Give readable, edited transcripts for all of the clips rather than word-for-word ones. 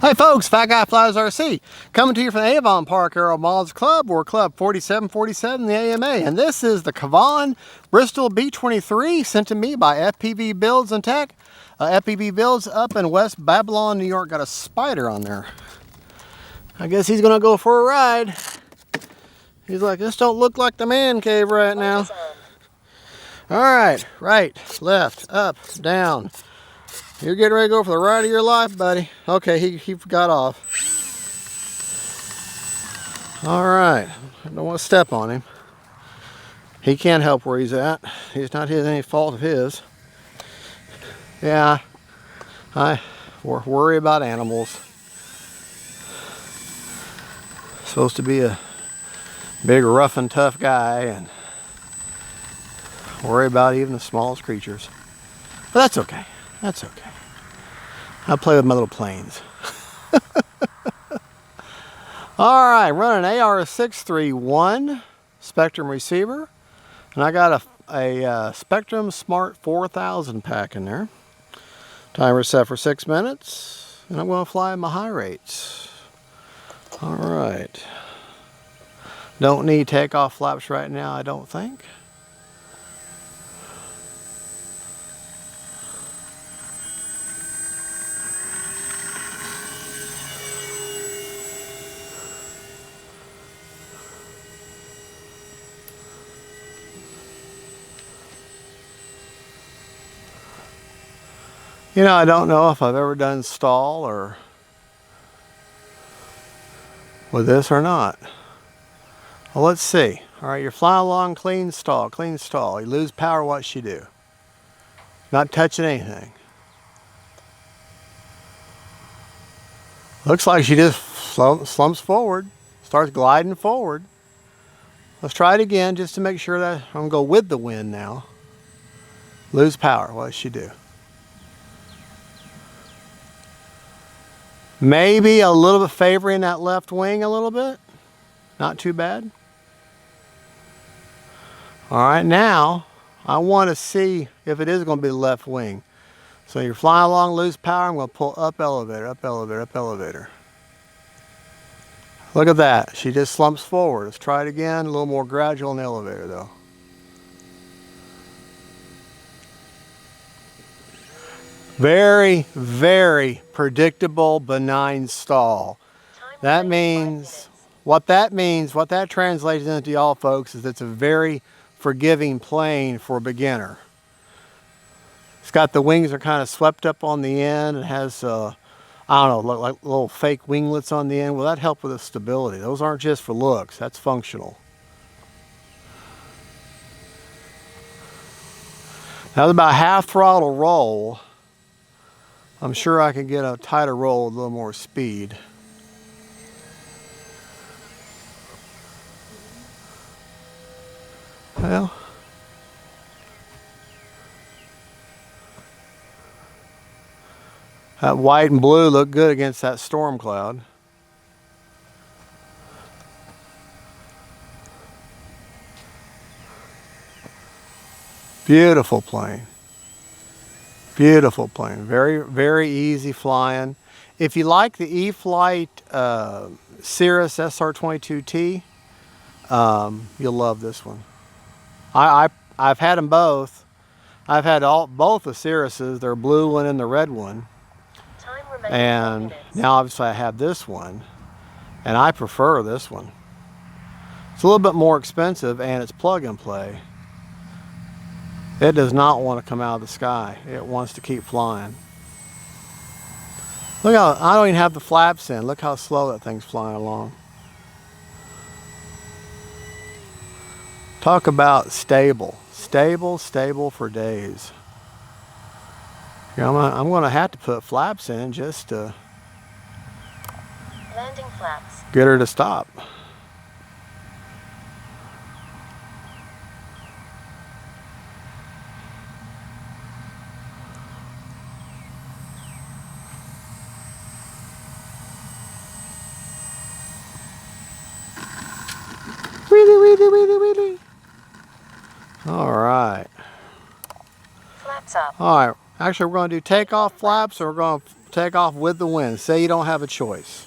Hi folks, Fat Guy Flies RC, coming to you from the Avon Park Aero Mods Club, or Club 4747, the AMA. And this is the KAVAN Bristell B-23, sent to me by FPV Builds and Tech. FPV Builds up in West Babylon, New York. Got a spider on there. I guess he's gonna go for a ride. He's like, this don't look like the man cave right now. All right, right, left, up, down. You're getting ready to go for the ride of your life, buddy. Okay, he got off. All right, I don't want to step on him. He can't help where he's at. It's not any fault of his. Yeah, I worry about animals. Supposed to be a big, rough and tough guy and worry about even the smallest creatures. But that's okay. That's okay. I play with my little planes. All right, running an AR631 Spectrum receiver, and I got a Spectrum Smart 4000 pack in there. Timer set for 6 minutes, and I'm going to fly my high rates. All right. Don't need takeoff flaps right now, I don't think. You know, I don't know if I've ever done stall or with this or not. Well, let's see. All right, you're flying along, clean stall, clean stall. You lose power, what should you do? Not touching anything. Looks like she just slumps forward, starts gliding forward. Let's try it again just to make sure that I'm gonna go with the wind now. Lose power, what does she do? Maybe a little bit favoring that left wing a little bit. Not too bad. All right, now I want to see if it is going to be the left wing. So you're flying along, lose power. I'm going to pull up elevator, up elevator, up elevator. Look at that. She just slumps forward. Let's try it again. A little more gradual in the elevator though. Very, very predictable, benign stall. That means, what that translates into y'all folks is it's a very forgiving plane for a beginner. It's got the wings are kind of swept up on the end. It has, I don't know, like little fake winglets on the end. Well, that helps with the stability. Those aren't just for looks, that's functional. That was about half throttle roll. I'm sure I can get a tighter roll with a little more speed. Well, that white and blue look good against that storm cloud. Beautiful plane. Beautiful plane, very, very easy flying. If you like the E-flite Cirrus SR22T, you'll love this one. I've had them both. I've had both the Cirruses, their blue one and the red one. And now obviously I have this one, and I prefer this one. It's a little bit more expensive and it's plug and play. It does not want to come out of the sky. It wants to keep flying. Look how, I don't even have the flaps in. Look how slow that thing's flying along. Talk about stable. Stable, stable for days. You know, I'm going to have to put flaps in just to landing flaps. Get her to stop. Wheelie. All right. Flaps up. All right. Actually, we're going to do takeoff flaps, and we're going to take off with the wind. Say you don't have a choice.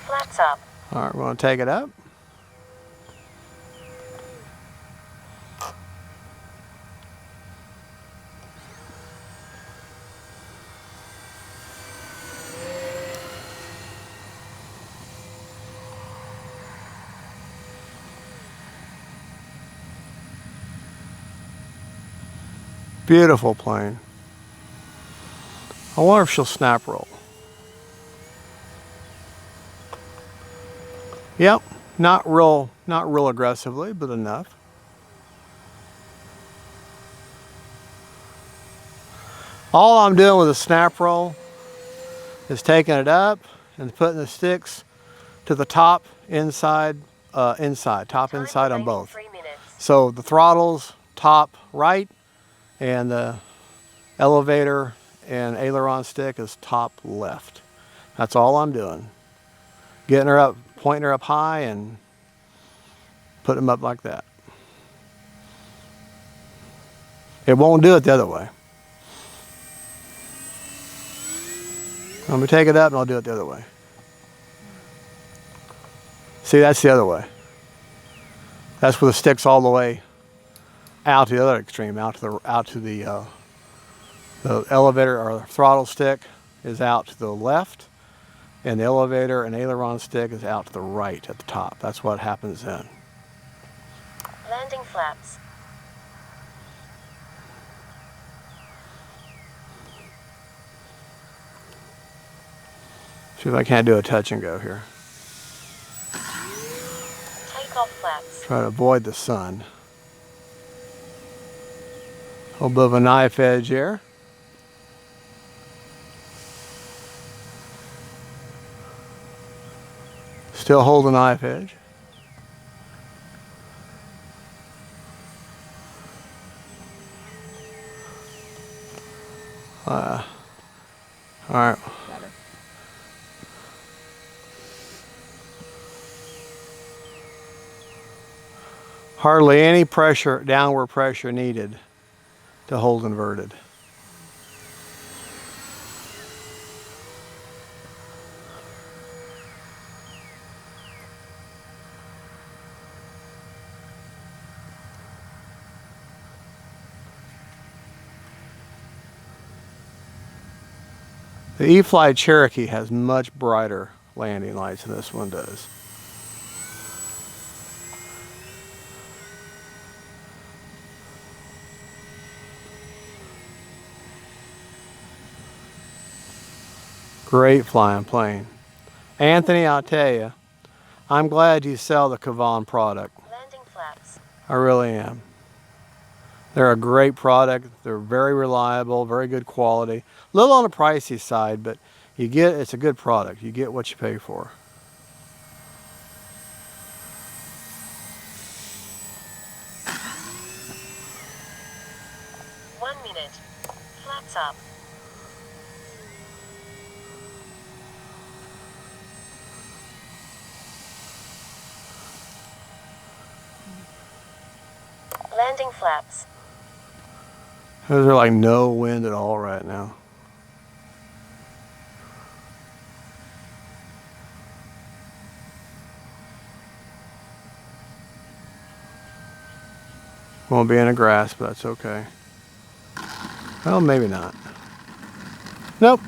Flaps up. All right, we're going to take it up. Beautiful plane. I wonder if she'll snap roll. Yep, not real aggressively, but enough. All I'm doing with a snap roll is taking it up and putting the sticks to the top inside on both. So the throttle's top right and the elevator and aileron stick is top left. That's all I'm doing. Getting her up, pointing her up high and putting them up like that. It won't do it the other way. Let me take it up and I'll do it the other way. See, that's the other way. That's where the stick's all the way out to the other extreme, out to the elevator or throttle stick is out to the left, and the elevator and aileron stick is out to the right at the top. That's what happens then. Landing flaps. See if I can't do a touch and go here. Takeoff flaps. Try to avoid the sun. A little bit of a knife edge here. Still hold the knife edge. All right. Better. Hardly any pressure, downward pressure needed to hold inverted. The E-Fly Cherokee has much brighter landing lights than this one does. Great flying plane. Anthony, I'll tell you, I'm glad you sell the KAVAN product. Landing flaps. I really am. They're a great product. They're very reliable, very good quality. A little on the pricey side, but it's a good product. You get what you pay for. One minute. Flaps up. Landing flaps. There's like no wind at all right now. Won't be in the grass, but that's okay. Well, maybe not. Nope.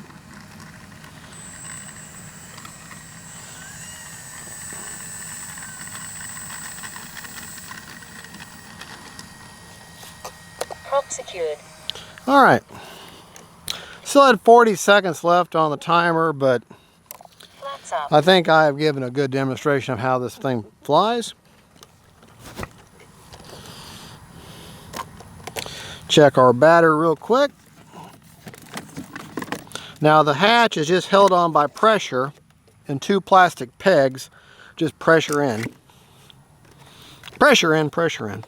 Prop secured. All right. Still had 40 seconds left on the timer, but Flaps up. I think I have given a good demonstration of how this thing flies. Check our battery real quick. Now the hatch is just held on by pressure and two plastic pegs. Just pressure in. Pressure in, pressure in.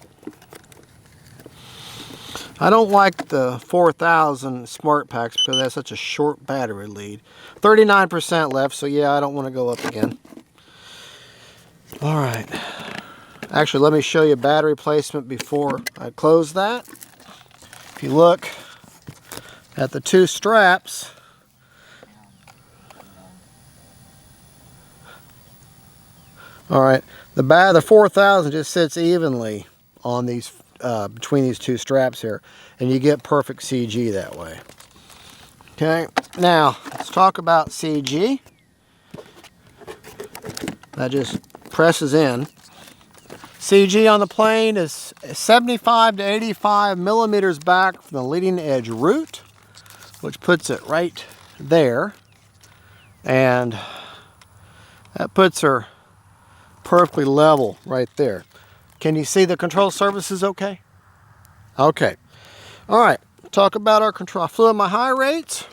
I don't like the 4000 smart packs because they have such a short battery lead. 39% left, so yeah, I don't want to go up again. All right. Actually, let me show you battery placement before I close that. if you look at the two straps, all right, the 4000 just sits evenly on these between these two straps here, and you get perfect CG that way. Okay, now let's talk about CG. That just presses in. CG on the plane is 75 to 85 millimeters back from the leading edge root, which puts it right there, and that puts her perfectly level right there. Can you see the control surfaces okay? Okay. All right, talk about our control. I flew at my high rates.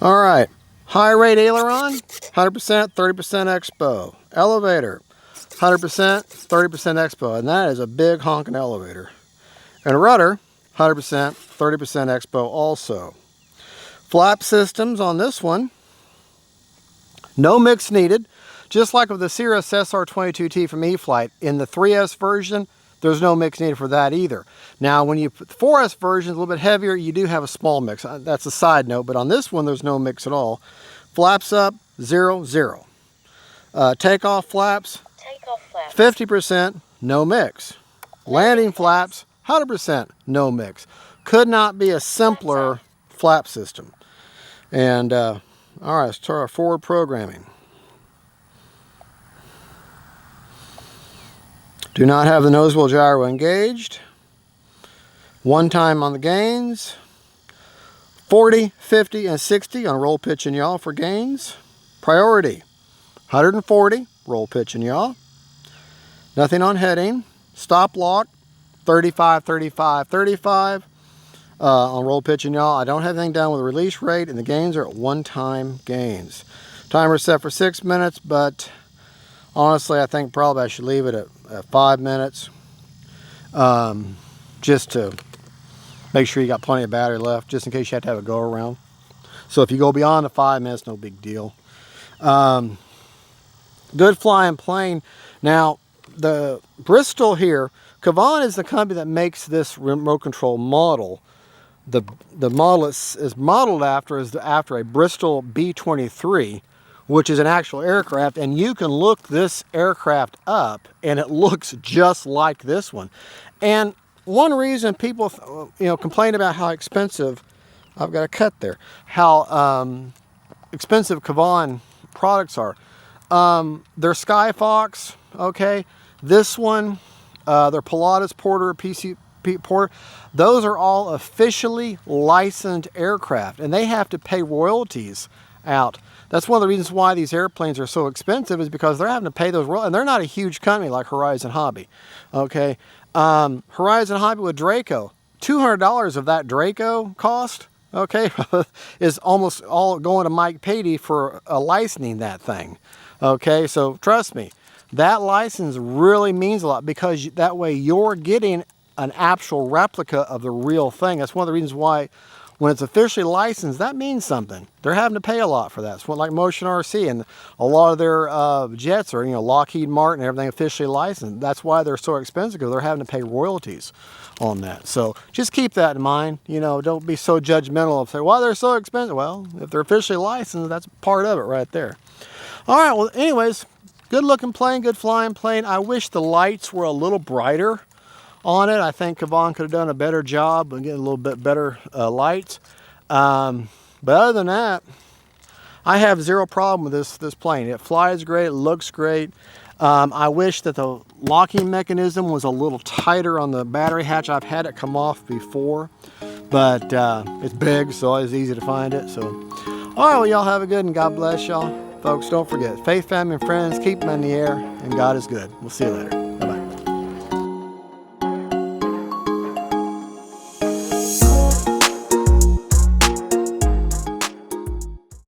All right, high rate aileron, 100%, 30% expo. Elevator, 100%, 30% expo, and that is a big honking elevator. And rudder, 100%, 30% expo also. Flap systems on this one, no mix needed. Just like with the Cirrus SR22T from E-flite, in the 3S version, there's no mix needed for that either. Now, when you put the 4S version, a little bit heavier, you do have a small mix. That's a side note, but on this one, there's no mix at all. Flaps up, 0, 0. Takeoff flaps, 50%, no mix. Landing flaps, 100%, no mix. Could not be a simpler flap system. And, all right, let's try our forward programming. Do not have the nose wheel gyro engaged. One time on the gains. 40, 50, and 60 on roll, pitch, and yaw for gains. Priority, 140, roll, pitch, and yaw. Nothing on heading. Stop lock, 35, 35, 35 on roll, pitch, and yaw. I don't have anything down with the release rate, and the gains are at one-time gains. Timer set for 6 minutes, but honestly, I think probably I should leave it at 5 minutes, just to make sure you got plenty of battery left, just in case you have to have a go around. So if you go beyond the 5 minutes, no big deal. Good flying plane. Now, the Bristol here, KAVAN is the company that makes this remote control model. The model is modeled after a Bristol B-23, which is an actual aircraft, and you can look this aircraft up and it looks just like this one. And one reason people complain about how expensive, I've got a cut there, how expensive KAVAN products are. Their Skyfox, okay, this one, their Pilatus Porter, PC Porter, those are all officially licensed aircraft, and they have to pay royalties out. That's one of the reasons why these airplanes are so expensive, is because they're having to pay those royalties, and they're not a huge company like Horizon Hobby. Okay, Horizon Hobby with Draco, $200 of that Draco cost, okay, is almost all going to Mike Patey for licensing that thing. Okay, so trust me, that license really means a lot, because that way you're getting an actual replica of the real thing. That's one of the reasons why when it's officially licensed, that means something. They're having to pay a lot for that. It's like Motion RC, and a lot of their jets are, Lockheed Martin and everything officially licensed. That's why they're so expensive, because they're having to pay royalties on that. So just keep that in mind. Don't be so judgmental of say, well, they're so expensive. Well, if they're officially licensed, that's part of it right there. All right, well, anyways, good looking plane, good flying plane. I wish the lights were a little brighter on it. I think KAVAN could have done a better job of getting a little bit better lights. But other than that, I have zero problem with this plane. It flies great, it looks great. I wish that the locking mechanism was a little tighter on the battery hatch. I've had it come off before, but it's big, so it's easy to find it. So, all right, well, y'all have a good, and God bless y'all. Folks, don't forget, faith, family, and friends, keep them in the air, and God is good. We'll see you later.